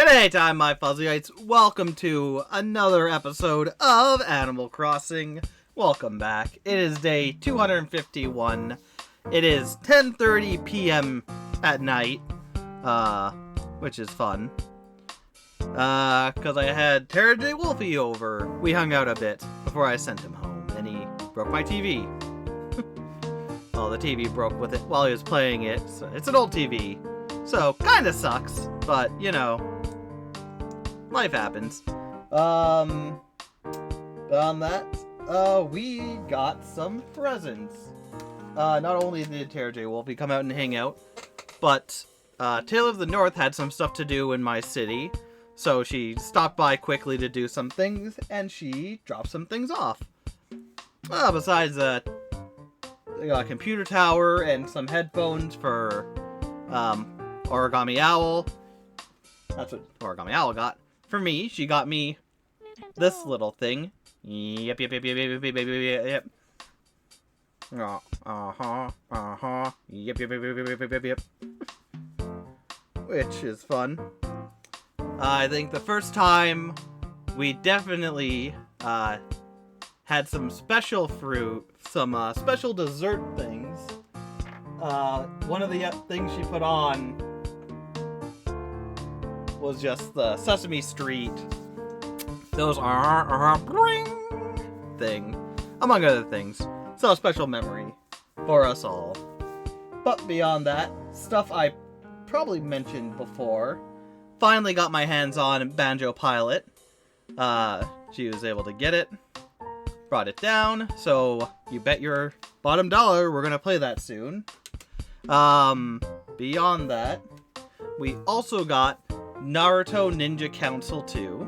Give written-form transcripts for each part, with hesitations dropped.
G'day time, my Fuzzyites. Welcome to another episode of Animal Crossing. Welcome back. It is day 251. It is 10:30 p.m. at night, which is fun. Because I had Tara J. Wolfie over. We hung out a bit before I sent him home, and he broke my TV. Well, the TV broke with it while he was playing it. So it's an old TV, so kinda sucks, but, you know, life happens. Beyond that, we got some presents. Not only did Tara J. Wolfie come out and hang out, but Taylor of the North had some stuff to do in my city, so she stopped by quickly to do some things, and she dropped some things off. Besides they got a computer tower and some headphones for Origami Owl. That's what Origami Owl got. For me, she got me this little thing. Yep. Yep. Which is fun. I think the first time we definitely had some special fruit, some special dessert things. One of the things she put on was just the Sesame Street. Those thing, among other things. So a special memory for us all. But beyond that, stuff I probably mentioned before. Finally got my hands on Banjo Pilot. She was able to get it. Brought it down, so you bet your bottom dollar we're gonna play that soon. Beyond that, we also got Naruto Ninja Council 2.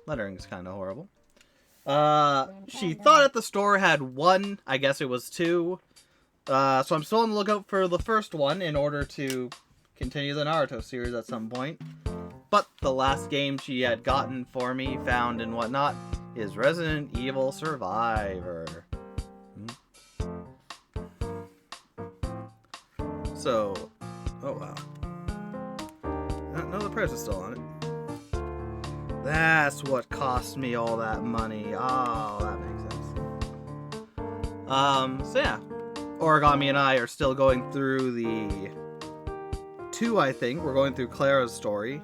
Lettering's kind of horrible. She thought at the store had one. I guess it was two. So I'm still on the lookout for the first one in order to continue the Naruto series at some point. But the last game she had gotten for me, found and whatnot, is Resident Evil Survivor. So, oh wow. No, the price is still on it. That's what cost me all that money. Oh, that makes sense. So yeah. Origami and I are still going through the 2, I think. We're going through Clara's story.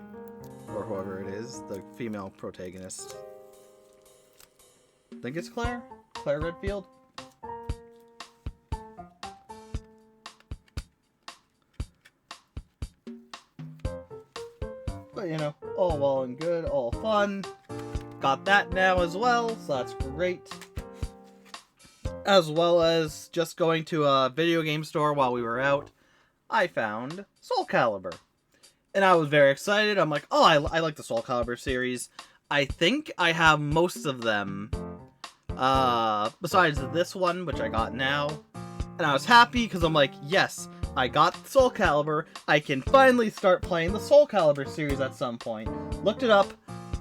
Or whoever it is, the female protagonist. I think it's Claire? Claire Redfield? But, you know, all well and good, all fun. Got that now as well, so that's great. As well as just going to a video game store while we were out, I found Soul Calibur. And I was very excited. I'm like, oh, I like the Soul Calibur series. I think I have most of them. Besides this one, which I got now. And I was happy because I'm like, yes, I got Soul Calibur. I can finally start playing the Soul Calibur series at some point. Looked it up,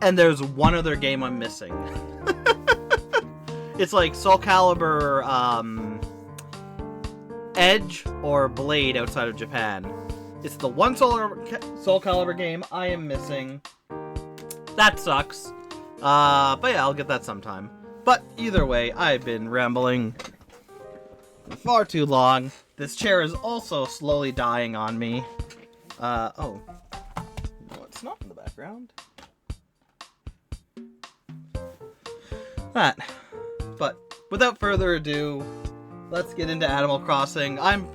and there's one other game I'm missing. It's like Soul Calibur, Edge or Blade outside of Japan. It's the one Soul Calibur game I am missing. That sucks. But yeah, I'll get that sometime. But either way, I've been rambling far too long. This chair is also slowly dying on me. Oh. What's not in the background? That. But without further ado, let's get into Animal Crossing. I'm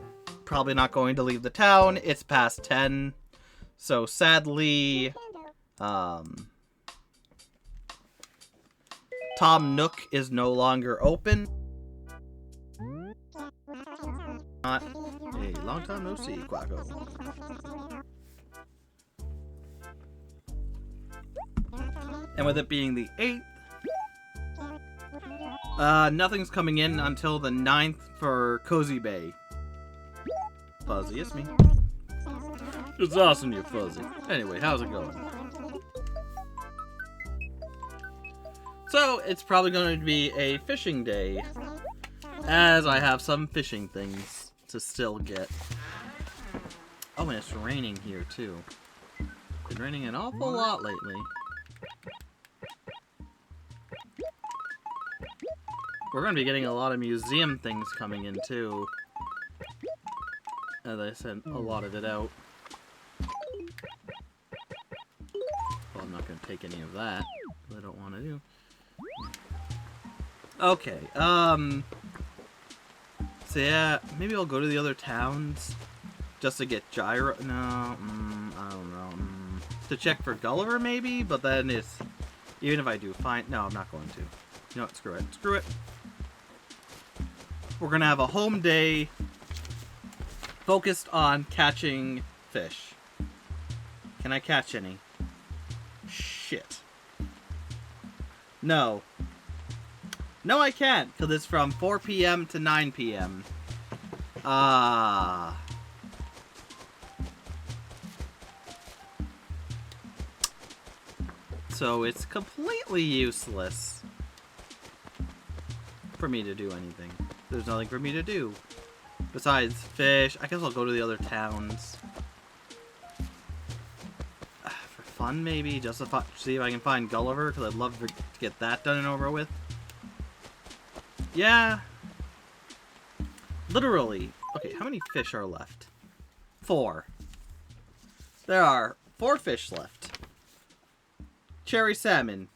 probably not going to leave the town. It's past 10. So sadly, Tom Nook is no longer open. Not a long time no see, Quacko. And with it being the 8th, nothing's coming in until the 9th for Cozy Bay. Fuzzy, it's me. It's awesome, you're fuzzy. Anyway, how's it going? So, it's probably going to be a fishing day, as I have some fishing things to still get. Oh, and it's raining here, too. Been raining an awful lot lately. We're going to be getting a lot of museum things coming in, too. As I sent a lot of it out. Well, I'm not going to take any of that. I don't want to do. Okay, so yeah, maybe I'll go to the other towns just to get Gyro. No, I don't know. To check for Gulliver, maybe, but then it's even if I do find. No, I'm not going to. You know what? Screw it. Screw it. We're gonna have a home day focused on catching fish. Can I catch any? Shit. No. No, I can't, because it's from 4 p.m. to 9 p.m. So it's completely useless for me to do anything. There's nothing for me to do. Besides fish, I guess I'll go to the other towns. For fun, maybe? Just to see if I can find Gulliver, because I'd love to get that done and over with. Yeah. Literally. Okay, how many fish are left? 4. There are 4 fish left. Cherry salmon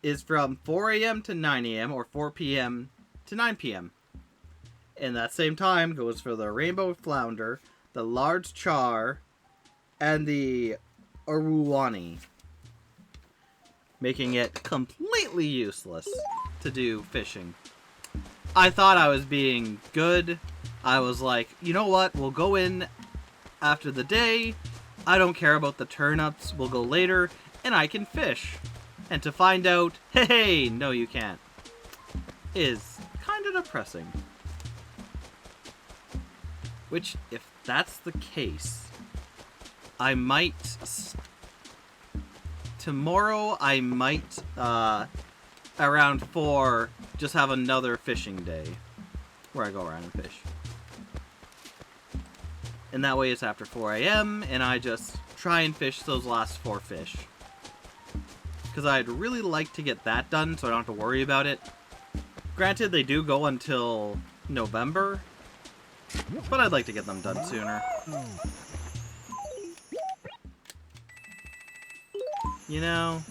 is from 4 a.m. to 9 a.m. or 4 p.m. to 9 p.m. And that same time goes for the rainbow flounder, the large char, and the aruwani. Making it completely useless to do fishing. I thought I was being good. I was like, you know what? We'll go in after the day. I don't care about the turnips. We'll go later, and I can fish. And to find out, hey, no you can't, is kind of depressing. Which, if that's the case, I might... Tomorrow, I might, around 4, just have another fishing day where I go around and fish. And that way it's after 4 a.m. and I just try and fish those last 4 fish. Because I'd really like to get that done so I don't have to worry about it. Granted, they do go until November, but I'd like to get them done sooner. You know?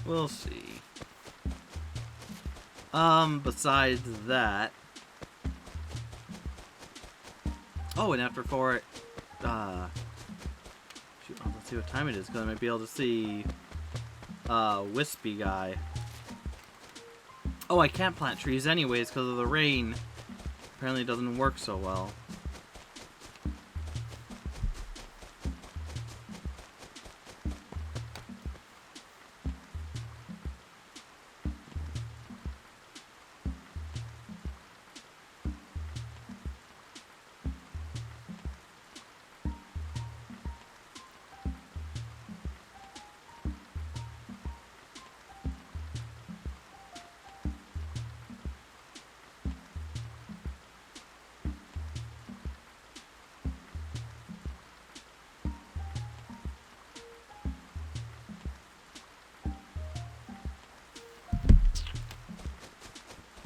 We'll see. Besides that... Oh, and after 4, shoot, let's see what time it is, because I might be able to see, Wispy Guy. Oh, I can't plant trees anyways, because of the rain. Apparently it doesn't work so well.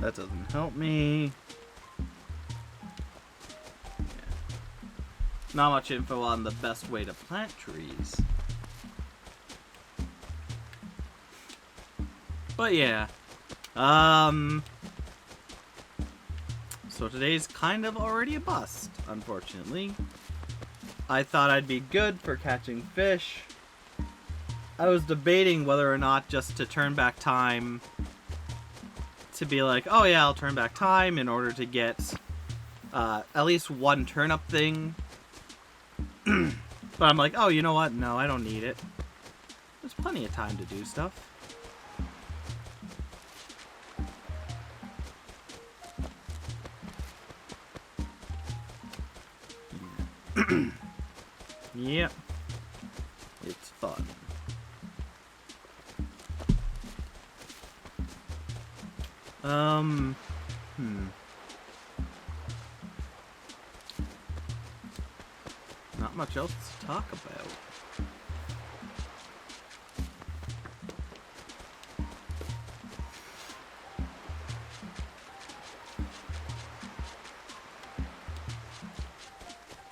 That doesn't help me. Yeah. Not much info on the best way to plant trees. But yeah. So today's kind of already a bust, unfortunately. I thought I'd be good for catching fish. I was debating whether or not just to turn back time to be like, oh yeah, I'll turn back time in order to get at least one turnip thing. But I'm like, oh, you know what? No, I don't need it. There's plenty of time to do stuff. Yep. It's fun. Hmm. Not much else to talk about.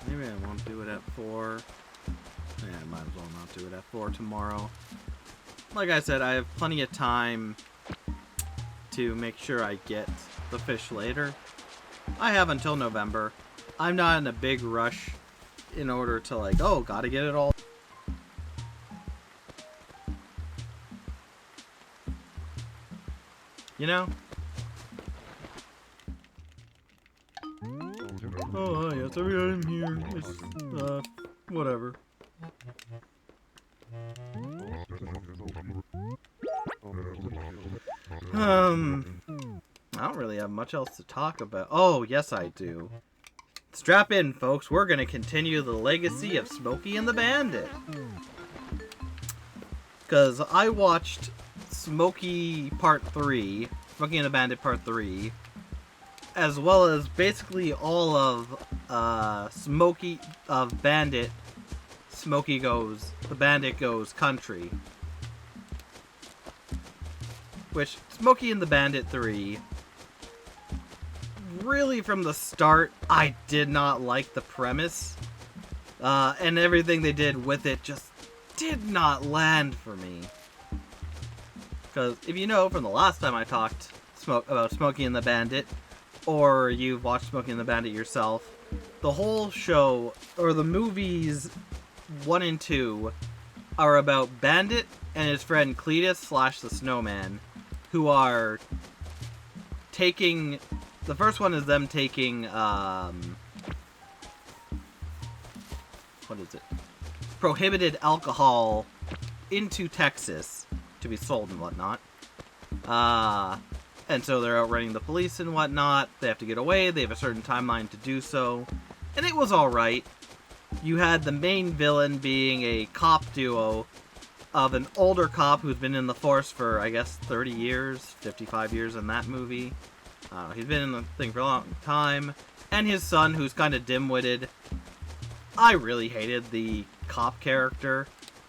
Maybe I won't do it at 4. Yeah, I might as well not do it at 4 tomorrow. Like I said, I have plenty of time to make sure I get the fish later. I have until November. I'm not in a big rush in order to like, oh, gotta get it all. You know? Oh, yes, every item here is, whatever. I don't really have much else to talk about. Oh, yes, I do. Strap in, folks. We're going to continue the legacy of Smokey and the Bandit. Because I watched Smokey Part 3, Smokey and the Bandit Part 3, as well as basically all of Smokey, of Bandit, Smokey Goes, the Bandit Goes Country. Which, Smokey and the Bandit 3, really from the start, I did not like the premise. And everything they did with it just did not land for me. Because if you know from the last time I talked about Smokey and the Bandit, or you've watched Smokey and the Bandit yourself, the whole show, or the movies 1 and 2, are about Bandit and his friend Cletus / the Snowman, who are taking... The first one is them taking, what is it? Prohibited alcohol into Texas to be sold and whatnot. And so they're outrunning the police and whatnot. They have to get away. They have a certain timeline to do so. And it was alright. You had the main villain being a cop duo of an older cop who's been in the force for, I guess, 30 years, 55 years in that movie. He's been in the thing for a long time. And his son, who's kind of dim-witted. I really hated the cop character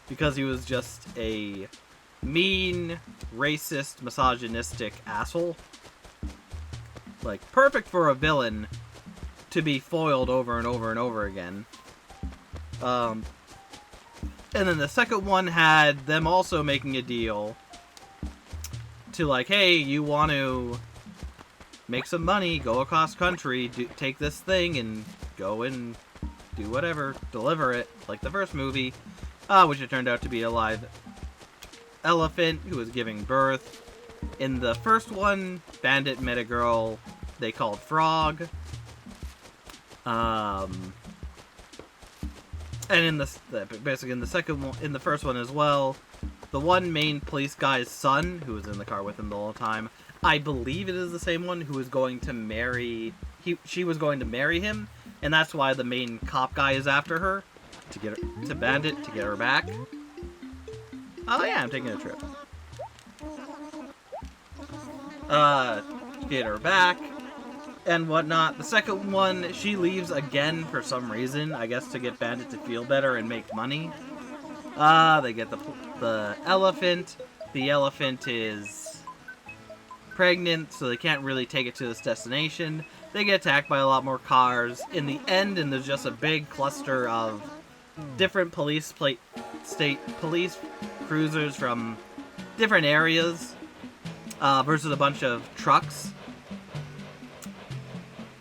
because he was just a mean, racist, misogynistic asshole. Like, perfect for a villain to be foiled over and over and over again. And then the second one had them also making a deal to like, hey, you want to make some money, go across country, take this thing and go and do whatever, deliver it, like the first movie, which it turned out to be a live elephant who was giving birth. In the first one, Bandit met a girl they called Frog. And in basically in the second one, in the first one as well, the one main police guy's son, who was in the car with him the whole time, I believe it is the same one who was going to marry, she was going to marry him, and that's why the main cop guy is after her, to get her, to Bandit, to get her back. Oh yeah, I'm taking a trip. To get her back, and whatnot. The second one, she leaves again for some reason, I guess to get Bandit to feel better and make money. They get the elephant. The elephant is pregnant, so they can't really take it to this destination. They get attacked by a lot more cars. In the end, and there's just a big cluster of different state police cruisers from different areas versus a bunch of trucks.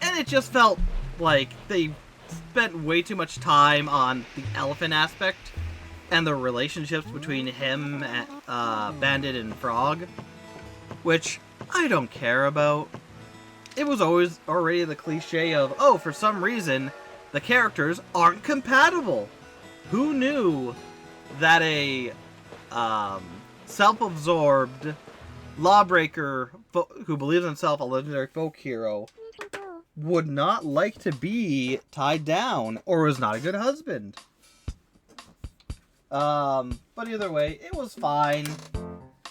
And it just felt like they spent way too much time on the elephant aspect and the relationships between him, Bandit, and Frog, which I don't care about. It was always already the cliche of, oh, for some reason, the characters aren't compatible. Who knew that a self-absorbed lawbreaker who believes himself a legendary folk hero would not like to be tied down or was not a good husband? But either way, it was fine.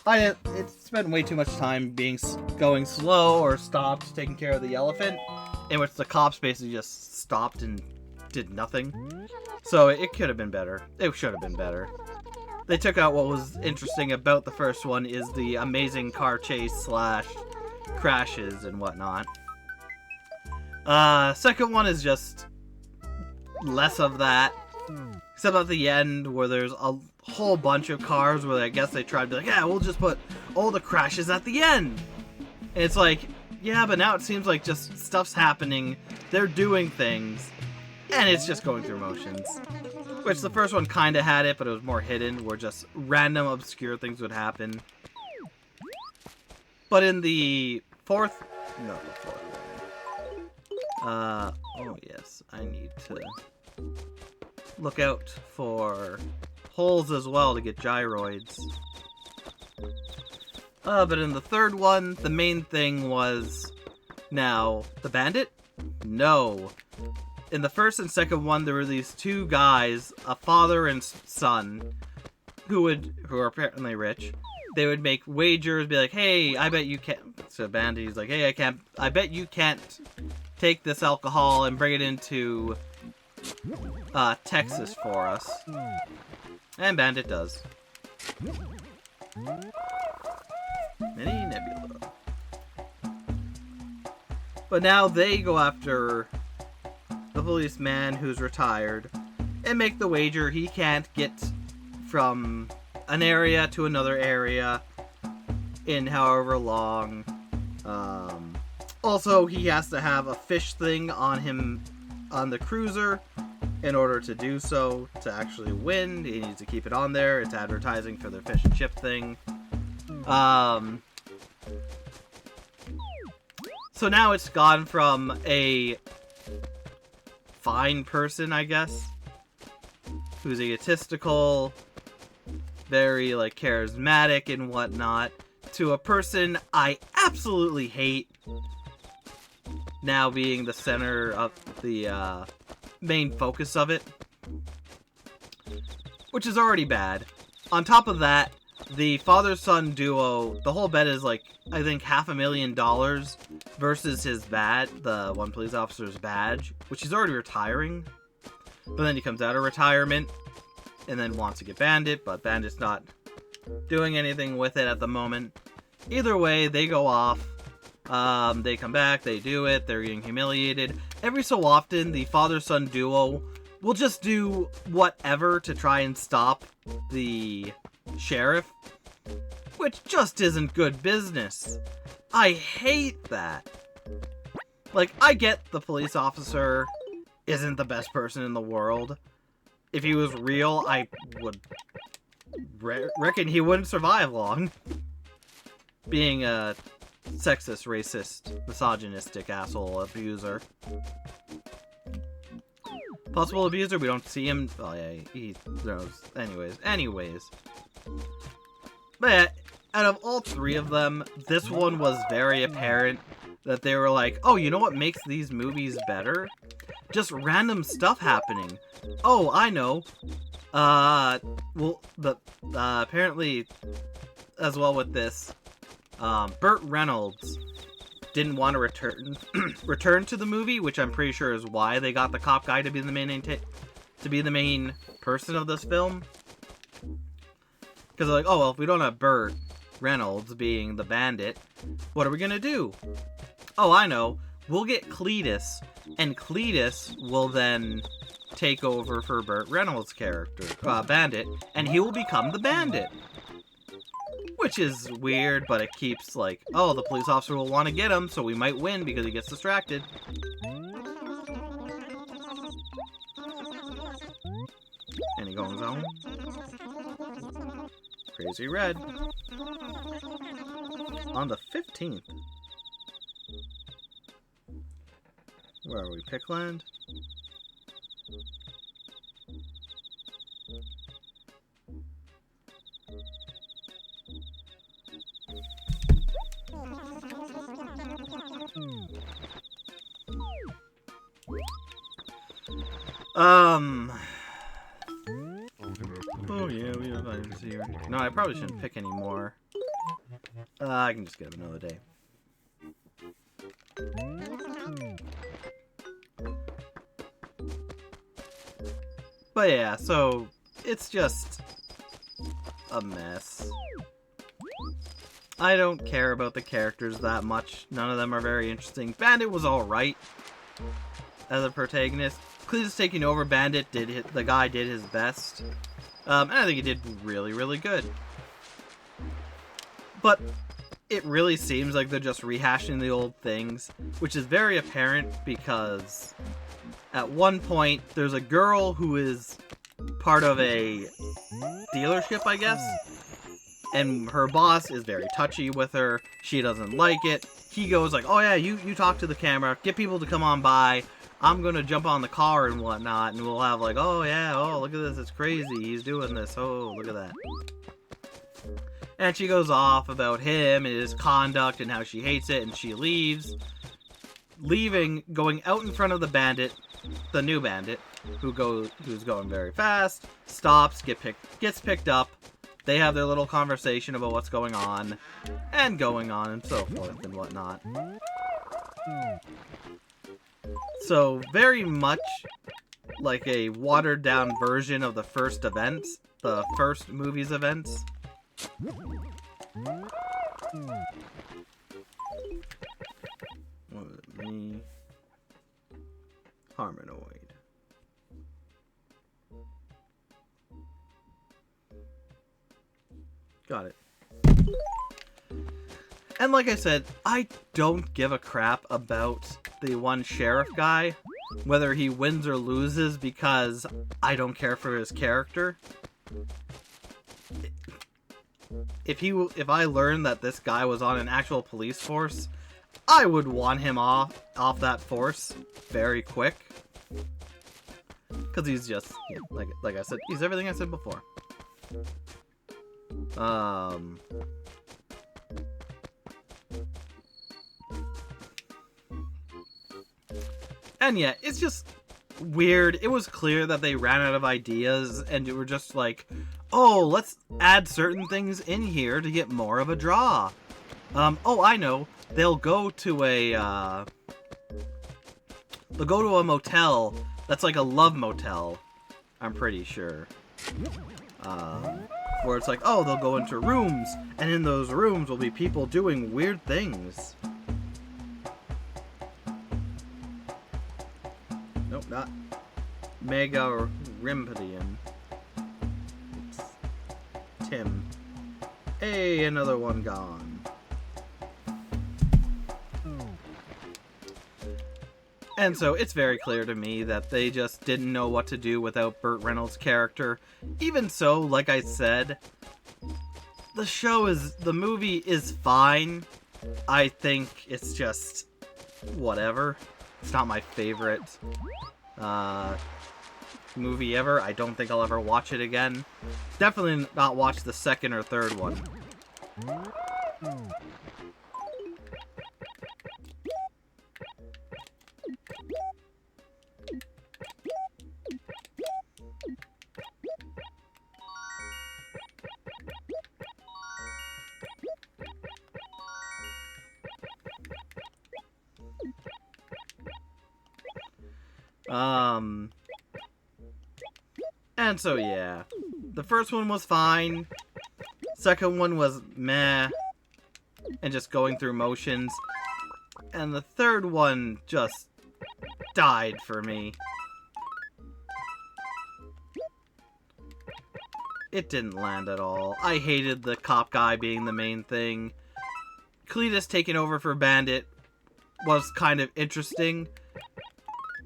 It spent way too much time going slow or stopped taking care of the elephant, in which the cops basically just stopped and did nothing. So it could have been better. It should have been better. They took out what was interesting about the first one is the amazing car chase / crashes and whatnot. Second one is just less of that. Except at the end where there's a whole bunch of cars where I guess they tried to be like, yeah, we'll just put all the crashes at the end. And it's like, yeah, but now it seems like just stuff's happening, they're doing things, and it's just going through motions. Which the first one kind of had it, but it was more hidden, where just random obscure things would happen. But in the fourth one. Oh yes, I need to look out for holes as well to get gyroids. But in the third one, the main thing was now the bandit? No. In the first and second one, there were these two guys, a father and son, who are apparently rich. They would make wagers, be like, hey, I bet you can't. So bandit, he's like, hey, I bet you can't take this alcohol and bring it into Texas for us. And bandit does. Mini Nebula. But now they go after the policeman who's retired and make the wager he can't get from an area to another area in however long. Also, he has to have a fish thing on him on the cruiser in order to do so, to actually win. He needs to keep it on there. It's advertising for their fish and chip thing. So now it's gone from a fine person, I guess, who's egotistical, very, like, charismatic and whatnot, to a person I absolutely hate, now being the center of the main focus of it, which is already bad. On top of that, the father-son duo, the whole bet is like, I think $500,000 versus his the one police officer's badge, which he's already retiring. But then he comes out of retirement and then wants to get Bandit, but Bandit's not doing anything with it at the moment. Either way, they go off. They come back, they do it, they're getting humiliated. Every so often, the father-son duo will just do whatever to try and stop the sheriff, which just isn't good business. I hate that. Like, I get the police officer isn't the best person in the world. If he was real, I would reckon he wouldn't survive long. Being a sexist, racist, misogynistic asshole abuser. Possible abuser, we don't see him. Oh yeah, he knows. Anyways. But yeah, out of all three of them, this one was very apparent that they were like, oh, you know what makes these movies better? Just random stuff happening. Oh, I know. Well, apparently, as well with this, Burt Reynolds didn't want to return to the movie, which I'm pretty sure is why they got the cop guy to be the main person of this film. Because they're like, oh well, if we don't have Burt Reynolds being the bandit, what are we gonna do? Oh, I know. We'll get Cletus, and Cletus will then take over for Burt Reynolds' character, Bandit, and he will become the bandit. Which is weird, but it keeps like, oh, the police officer will want to get him, so we might win because he gets distracted. And he goes home. Crazy Red. On the 15th. Where are we? Pickland? Oh yeah, we have items here. No, I probably shouldn't pick any more. I can just get him another day. But yeah, so it's just a mess. I don't care about the characters that much. None of them are very interesting. Bandit was alright as a protagonist. Cletus taking over Bandit, the guy did his best. And I think he did really, really good. But it really seems like they're just rehashing the old things, which is very apparent because at one point there's a girl who is part of a dealership, I guess, and her boss is very touchy with her. She doesn't like it. He goes like, oh yeah, you talk to the camera, get people to come on by, I'm gonna jump on the car and whatnot, and we'll have like, oh yeah, oh look at this, it's crazy, he's doing this, oh look at that. And she goes off about him and his conduct and how she hates it, and she leaves. Leaving, going out in front of the bandit, the new bandit, who's going very fast, stops, gets picked up. They have their little conversation about what's going on, and so forth and whatnot. So, very much like a watered down version of the first events, the first movie's events. What was it? Me. Harmonoid. Got it. And like I said, I don't give a crap about the one sheriff guy, whether he wins or loses, because I don't care for his character. If I learned that this guy was on an actual police force, I would want him off that force very quick. Because he's just, yeah, like I said, he's everything I said before. And yeah, it's just weird. It was clear that they ran out of ideas and they were just like, oh, let's add certain things in here to get more of a draw. Oh, I know. They'll go to a motel that's like a love motel, I'm pretty sure. Where it's like, oh, they'll go into rooms, and in those rooms will be people doing weird things. Nope, not Mega Rimpedian. It's Tim. Hey, another one gone. And so it's very clear to me that they just didn't know what to do without Burt Reynolds' character. Even so, like I said, the movie is fine. I think it's just whatever. It's not my favorite movie ever. I don't think I'll ever watch it again. Definitely not watch the second or third one. And so yeah, the first one was fine, second one was meh, and just going through motions, and the third one just died for me. It didn't land at all. I hated the cop guy being the main thing. Cletus taking over for Bandit was kind of interesting,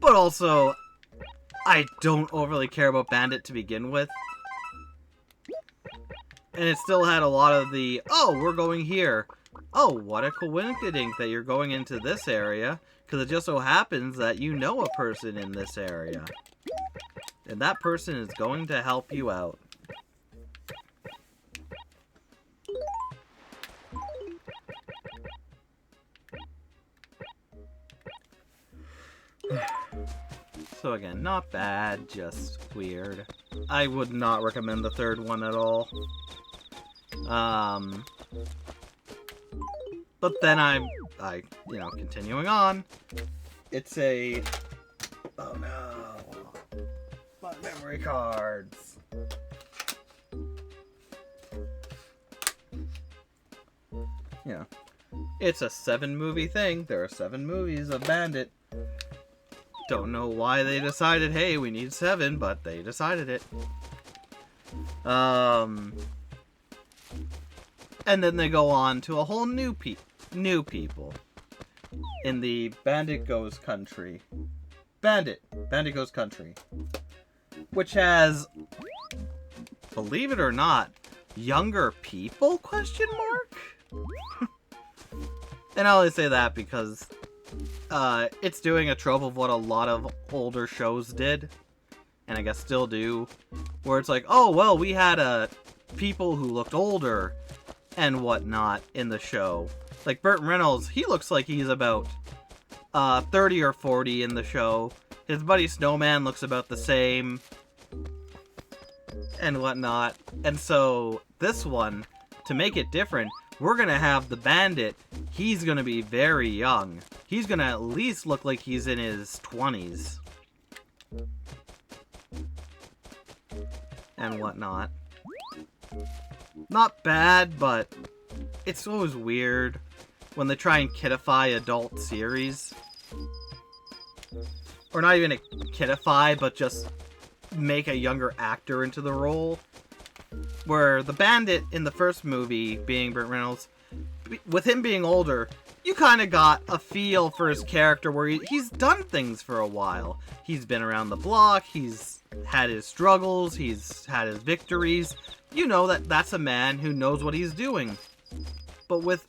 but also, I don't overly care about Bandit to begin with. And it still had a lot of the, oh, we're going here. Oh, what a coincidence that you're going into this area, because it just so happens that you know a person in this area. And that person is going to help you out. So again, not bad, just weird. I would not recommend the third one at all. But then continuing on. It's a... Oh no. My memory cards. Yeah. It's a 7-movie thing. There are 7 movies of Bandit. Don't know why they decided, hey, we need 7, but they decided it. And then they go on to a whole new people in the Bandit Goes Country. Bandit Goes Country, which has, believe it or not, younger people? Question mark. And I only say that because it's doing a trope of what a lot of older shows did, and I guess still do, where it's like, oh well, we had people who looked older and whatnot in the show. Like Burt Reynolds, he looks like he's about 30 or 40 in the show. His buddy Snowman looks about the same, and whatnot. And so this one, to make it different, we're gonna have the Bandit. He's gonna be very young. He's gonna at least look like he's in his 20s. And whatnot. Not bad, but it's always weird when they try and kidify adult series. Or not even a kidify, but just make a younger actor into the role. Where the Bandit in the first movie, being Burt Reynolds, with him being older, you kind of got a feel for his character where he's done things for a while. He's been around the block, he's had his struggles, he's had his victories. You know that that's a man who knows what he's doing. But with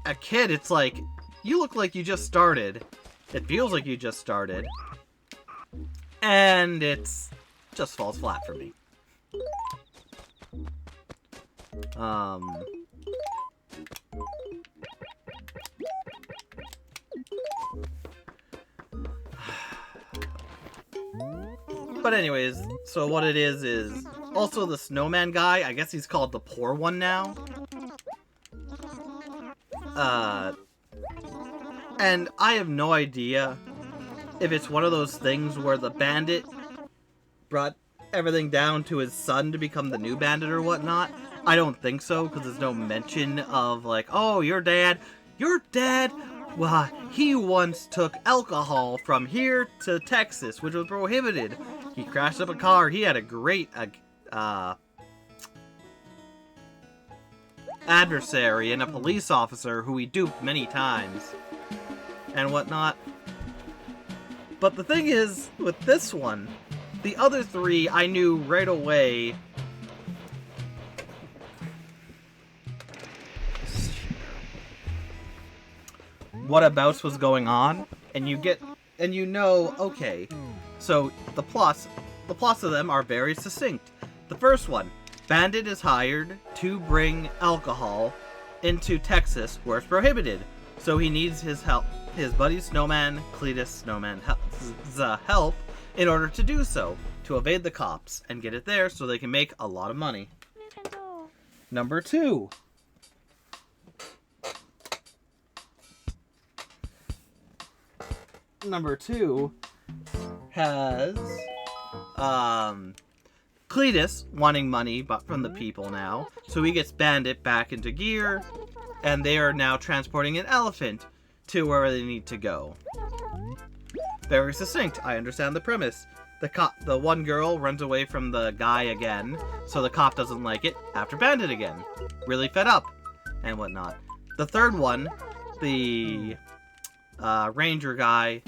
a kid, it's like, you look like you just started. It feels like you just started. And it's just falls flat for me. But anyways, so what it is also the snowman guy, I guess he's called the poor one now. And I have no idea if it's one of those things where the Bandit brought everything down to his son to become the new Bandit or whatnot. I don't think so, because there's no mention of like, oh, your dad, well, he once took alcohol from here to Texas, which was prohibited. He crashed up a car. He had a great adversary and a police officer who he duped many times and whatnot. But the thing is, with this one, the other 3 I knew right away. What abouts was going on, and you know, okay, so the plots of them are very succinct. The first one, Bandit is hired to bring alcohol into Texas where it's prohibited, so he needs his help, his buddy Snowman, Cletus Snowman, help in order to do so, to evade the cops and get it there so they can make a lot of money. Nintendo. Number 2. Number 2 has Cletus wanting money but from the people now, so he gets Bandit back into gear, and they are now transporting an elephant to where they need to go. Very succinct. I understand the premise. The one girl runs away from the guy again, so the cop doesn't like it, after Bandit again. Really fed up, and whatnot. The third one, the ranger guy,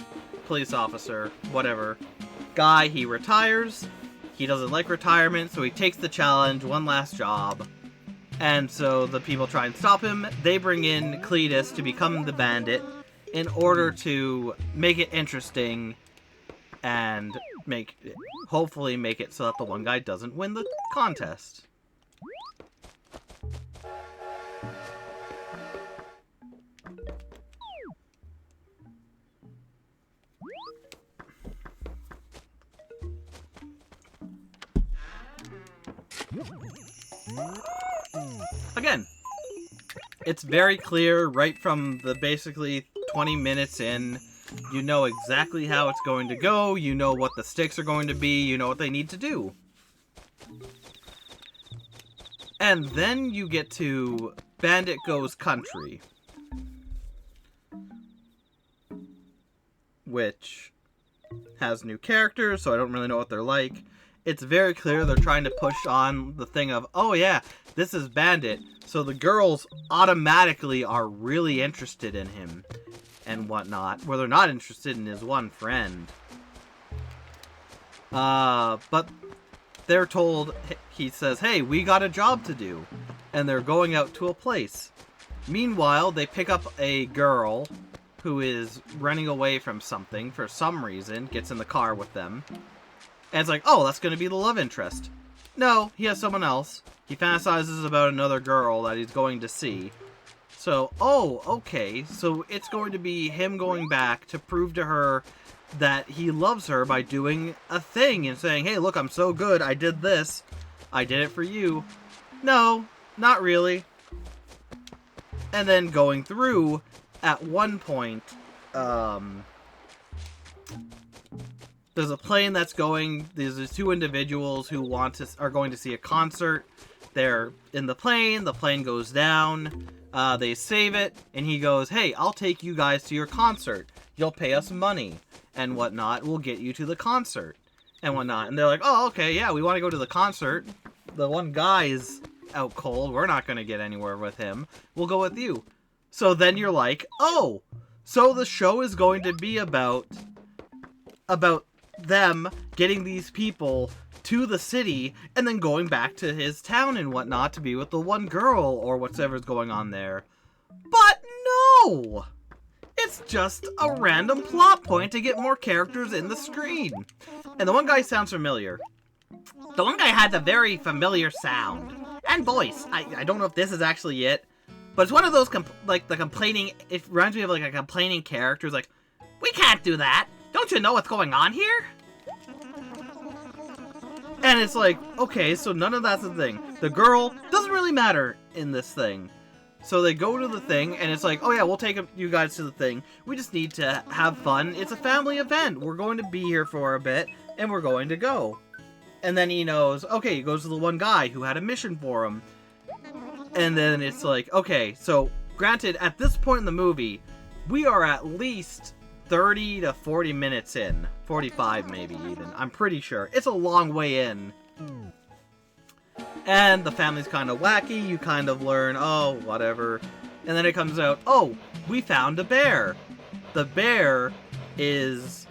police officer, whatever, guy, he retires. He doesn't like retirement, so he takes the challenge, one last job. And so the people try and stop him. They bring in Cletus to become the Bandit in order to make it interesting and hopefully make it so that the one guy doesn't win the contest. Again, It's very clear right from the basically 20 minutes in. You know exactly how it's going to go. You know what the stakes are going to be. You know what they need to do. And then you get to Bandit Goes Country, which has new characters, so I don't really know what they're like. It's very clear they're trying to push on the thing of, oh yeah, this is Bandit, so the girls automatically are really interested in him and whatnot, where they're not interested in his one friend. But they're told, he says, hey, we got a job to do, and they're going out to a place. Meanwhile, they pick up a girl who is running away from something for some reason, gets in the car with them, and it's like, oh, that's going to be the love interest. No, he has someone else. He fantasizes about another girl that he's going to see. So, oh, okay, so it's going to be him going back to prove to her that he loves her by doing a thing and saying, hey, look, I'm so good, I did this. I did it for you. No, not really. And then going through, at one point, there's a plane that's going, there's two individuals who are going to see a concert. They're in the plane goes down, they save it, and he goes, hey, I'll take you guys to your concert. You'll pay us money and whatnot. We'll get you to the concert and whatnot. And they're like, oh, okay, yeah, we want to go to the concert. The one guy's out cold. We're not going to get anywhere with him. We'll go with you. So then you're like, oh, so the show is going to be about them getting these people to the city and then going back to his town and whatnot to be with the one girl or whatever's going on there. But no! It's just a random plot point to get more characters in the screen. And the one guy sounds familiar. The one guy had a very familiar sound and voice. I don't know if this is actually it, but it's one of those it reminds me of like a complaining character. It's like, we can't do that. Don't you know what's going on here? And it's like, okay, so none of that's the thing. The girl doesn't really matter in this thing. So they go to the thing, and it's like, oh yeah, we'll take you guys to the thing. We just need to have fun. It's a family event. We're going to be here for a bit, and we're going to go. And then he knows, okay, he goes to the one guy who had a mission for him. And then it's like, okay, so granted, at this point in the movie, we are at least 30 to 40 minutes in. 45 maybe even. I'm pretty sure. It's a long way in. And the family's kind of wacky. You kind of learn, oh, whatever. And then it comes out, oh, we found a bear. The bear is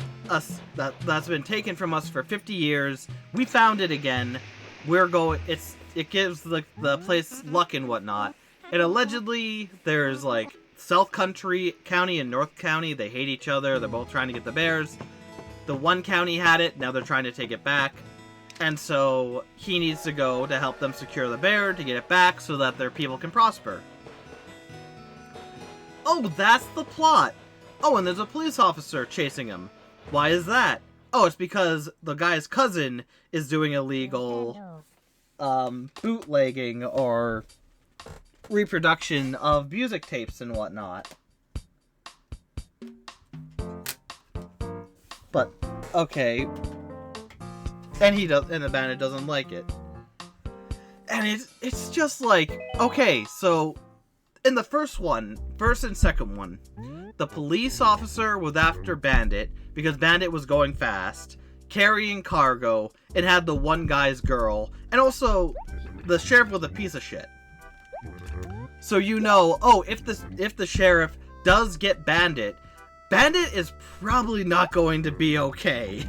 that's been taken from us for 50 years. We found it again. It gives the place luck and whatnot. And allegedly, there's like South County and North County. They hate each other. They're both trying to get the bears. The one county had it. Now they're trying to take it back. And so he needs to go to help them secure the bear to get it back so that their people can prosper. Oh, that's the plot. Oh, and there's a police officer chasing him. Why is that? Oh, it's because the guy's cousin is doing illegal bootlegging or reproduction of music tapes and whatnot. But, okay. And the bandit doesn't like it. And it's just like, okay, so in the first and second one, the police officer was after Bandit because Bandit was going fast, carrying cargo, and had the one guy's girl, and also the sheriff was a piece of shit. So you know, oh, if the sheriff does get Bandit is probably not going to be okay.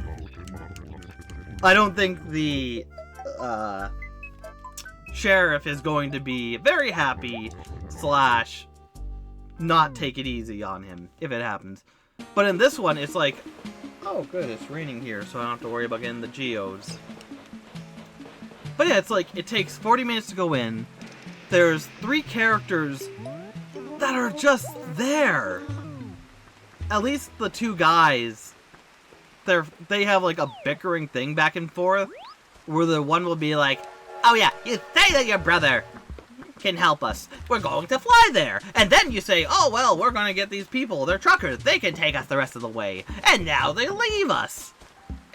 I don't think the sheriff is going to be very happy / not take it easy on him if it happens. But in this one, it's like, oh good, it's raining here, so I don't have to worry about getting the geodes. But yeah, it's like, it takes 40 minutes to go in. There's 3 characters that are just there. At least the 2 guys, they have like a bickering thing back and forth, where the one will be like, oh yeah, you say that your brother. can help us. We're going to fly there. And then you say, oh, well, we're going to get these people. They're truckers. They can take us the rest of the way. And now they leave us.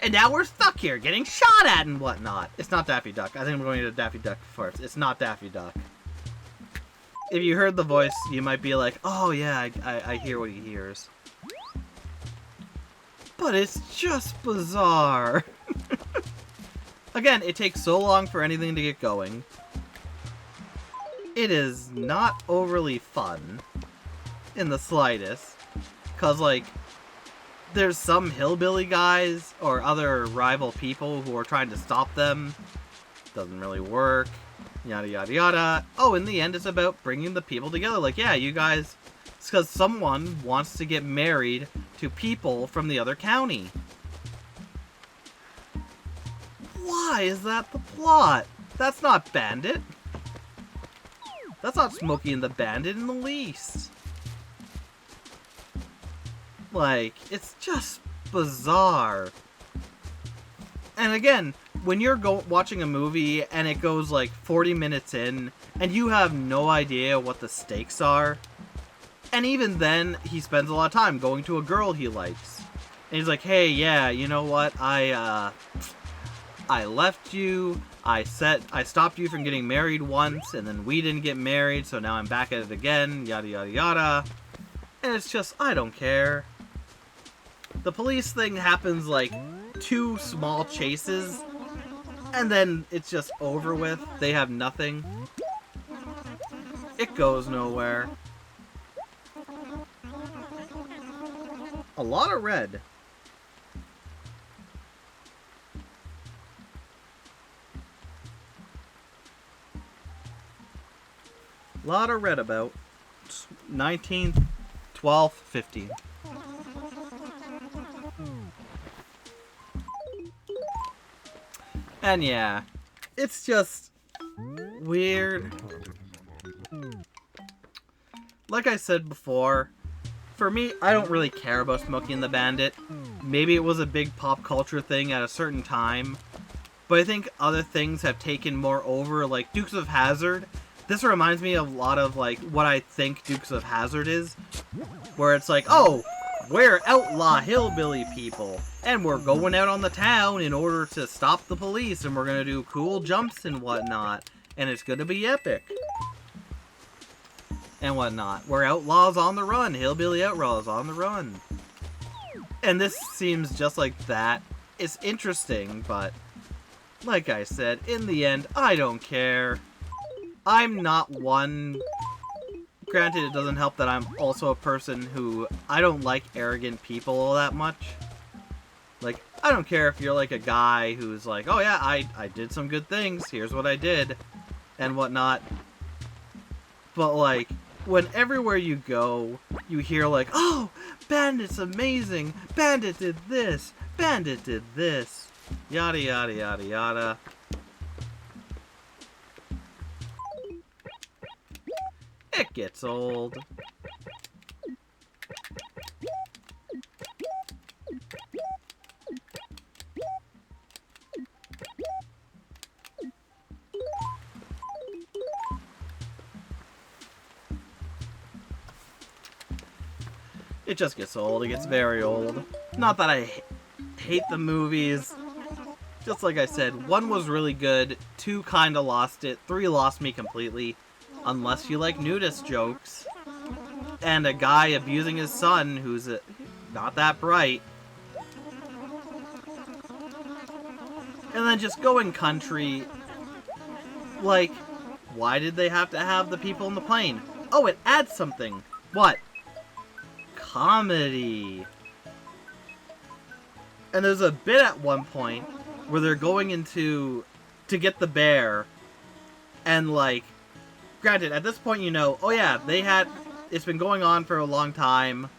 And now we're stuck here getting shot at and whatnot. It's not Daffy Duck. I think we're going to Daffy Duck first. It's not Daffy Duck. If you heard the voice, you might be like, oh, yeah, I hear what he hears. But it's just bizarre. Again, it takes so long for anything to get going. It is not overly fun in the slightest. Because, like, there's some hillbilly guys or other rival people who are trying to stop them. Doesn't really work. Yada, yada, yada. Oh, in the end, it's about bringing the people together. Like, yeah, you guys... It's because someone wants to get married to people from the other county. Why is that the plot? That's not Bandit. That's not Smokey and the Bandit in the least. Like, it's just bizarre. And again, when you're watching a movie and it goes like 40 minutes in and you have no idea what the stakes are, and even then, he spends a lot of time going to a girl he likes. And he's like, hey, yeah, you know what? I left you. I stopped you from getting married once, and then we didn't get married, so now I'm back at it again, yada, yada, yada. And it's just, I don't care. The police thing happens like 2 small chases, and then it's just over with. They have nothing. It goes nowhere. A lot of red. A lot of red about. 19th, 12th, 15th. And yeah, it's just weird. Like I said before, for me, I don't really care about Smokey and the Bandit. Maybe it was a big pop culture thing at a certain time, but I think other things have taken more over, like Dukes of Hazzard. This reminds me of a lot of like what I think Dukes of Hazzard is, where it's like, oh, we're outlaw hillbilly people, and we're going out on the town in order to stop the police, and we're gonna do cool jumps and whatnot, and it's gonna be epic. And whatnot. We're outlaws on the run. Hillbilly outlaws on the run. And this seems just like that. It's interesting, but like I said, in the end, I don't care. I'm not one... Granted, it doesn't help that I'm also a person who... I don't like arrogant people all that much. Like, I don't care if you're like a guy who's like, oh yeah, I did some good things. Here's what I did. And whatnot. But like... when everywhere you go, you hear like, oh, Bandit's amazing, Bandit did this, Bandit did this, yada yada yada yada. It gets old. It just gets old. It gets very old. Not that I hate the movies. Just like I said, 1 was really good, 2 kinda lost it, 3 lost me completely. Unless you like nudist jokes. And a guy abusing his son who's not that bright. And then just going country. Like, why did they have to have the people in the plane? Oh, it adds something. What? Comedy. And there's a bit at one point where they're going into to get the bear, and like, granted, at this point you know, oh yeah, it's been going on for a long time.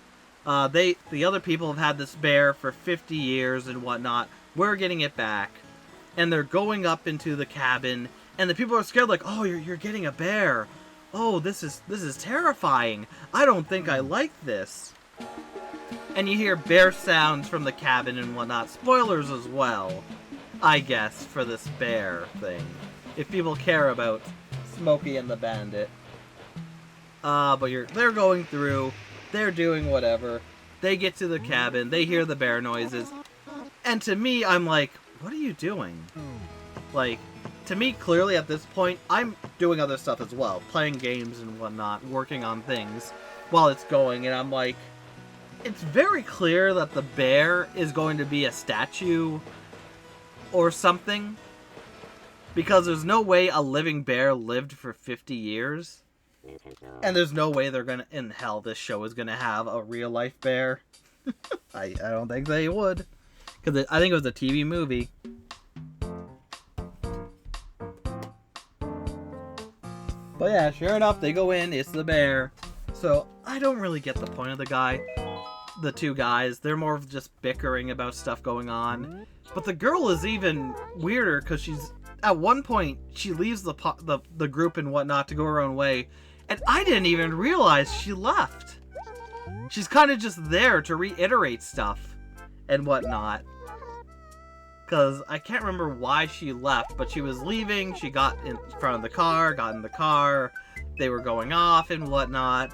The other people have had this bear for 50 years and whatnot. We're getting it back, and they're going up into the cabin, and the people are scared, like, oh, you're getting a bear. Oh, this is terrifying. I don't think I like this. And you hear bear sounds from the cabin and whatnot. Spoilers as well, I guess, for this bear thing. If people care about Smokey and the Bandit. But they're going through, they're doing whatever. They get to the cabin, they hear the bear noises, and to me, I'm like, what are you doing? Like, to me, clearly at this point, I'm doing other stuff as well, playing games and whatnot, working on things while it's going, and I'm like, it's very clear that the bear is going to be a statue or something, because there's no way a living bear lived for 50 years. And there's no way they're gonna, in hell, this show is gonna have a real life bear. I don't think they would. Because I think it was a TV movie. But yeah, sure enough, they go in, it's the bear. So, I don't really get the point of the two guys. They're more of just bickering about stuff going on. But the girl is even weirder, because she's, at one point, she leaves the group and whatnot to go her own way. And I didn't even realize she left. She's kind of just there to reiterate stuff and whatnot. Because I can't remember why she left, but she was leaving. She got in front of the car, got in the car. They were going off and whatnot.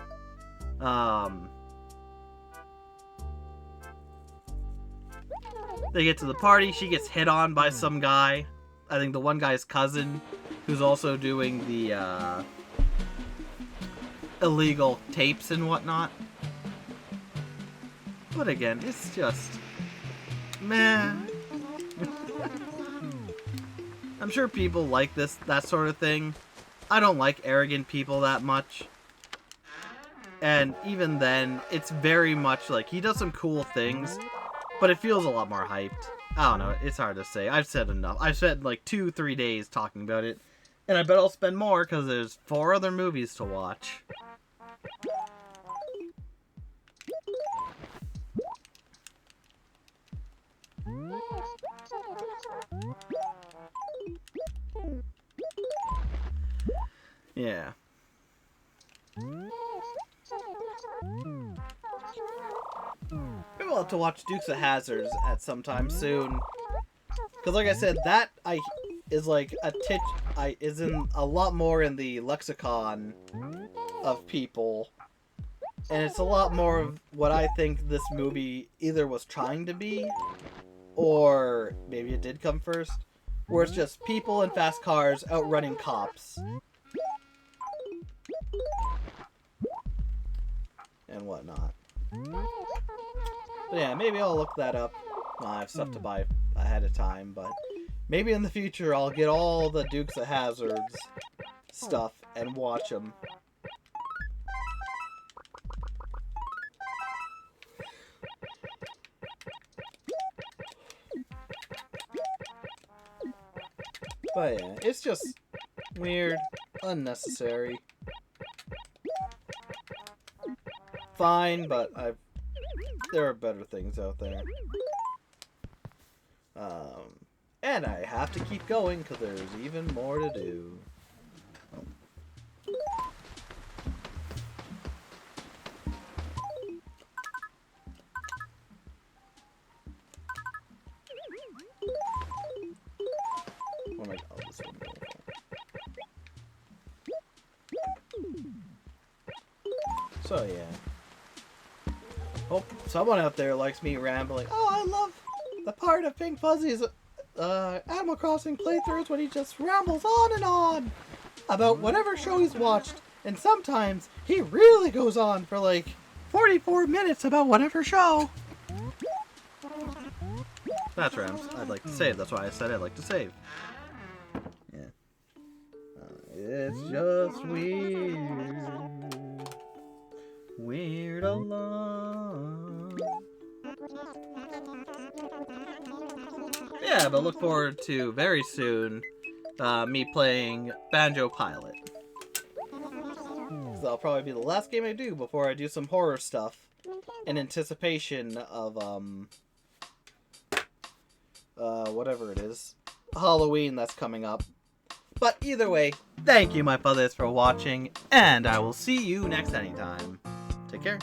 They get to the party. She gets hit on by some guy. I think the one guy's cousin, who's also doing the illegal tapes and whatnot. But again, it's just meh. I'm sure people like that sort of thing. I don't like arrogant people that much. And even then, it's very much like, he does some cool things, but it feels a lot more hyped. I don't know, it's hard to say. I've said enough. I've spent like 2-3 days talking about it. And I bet I'll spend more because there's 4 other movies to watch. Yeah. Maybe I'll have to watch Dukes of Hazzard at some time soon. Because like I said, that is like is in a lot more in the lexicon of people. And it's a lot more of what I think this movie either was trying to be, or maybe it did come first, where it's just people in fast cars outrunning cops. And whatnot. But yeah, maybe I'll look that up. I have stuff to buy ahead of time, but maybe in the future I'll get all the Dukes of Hazzard's stuff and watch them. But yeah, it's just weird, unnecessary. Fine, but there are better things out there. And I have to keep going because there's even more to do. Oh my god, this one. So yeah. Hope someone out there likes me rambling. Oh, I love the part of Pink Fuzzy's Animal Crossing playthroughs when he just rambles on and on about whatever show he's watched. And sometimes he really goes on for like 44 minutes about whatever show. That's Rams. I'd like to save. That's why I said I'd like to save. Yeah. It's just weird. Weird alone. Yeah, but look forward to very soon me playing Banjo Pilot. So that'll probably be the last game I do before I do some horror stuff in anticipation of whatever it is, Halloween that's coming up. But either way, thank you my brothers for watching, and I will see you next anytime. Take care.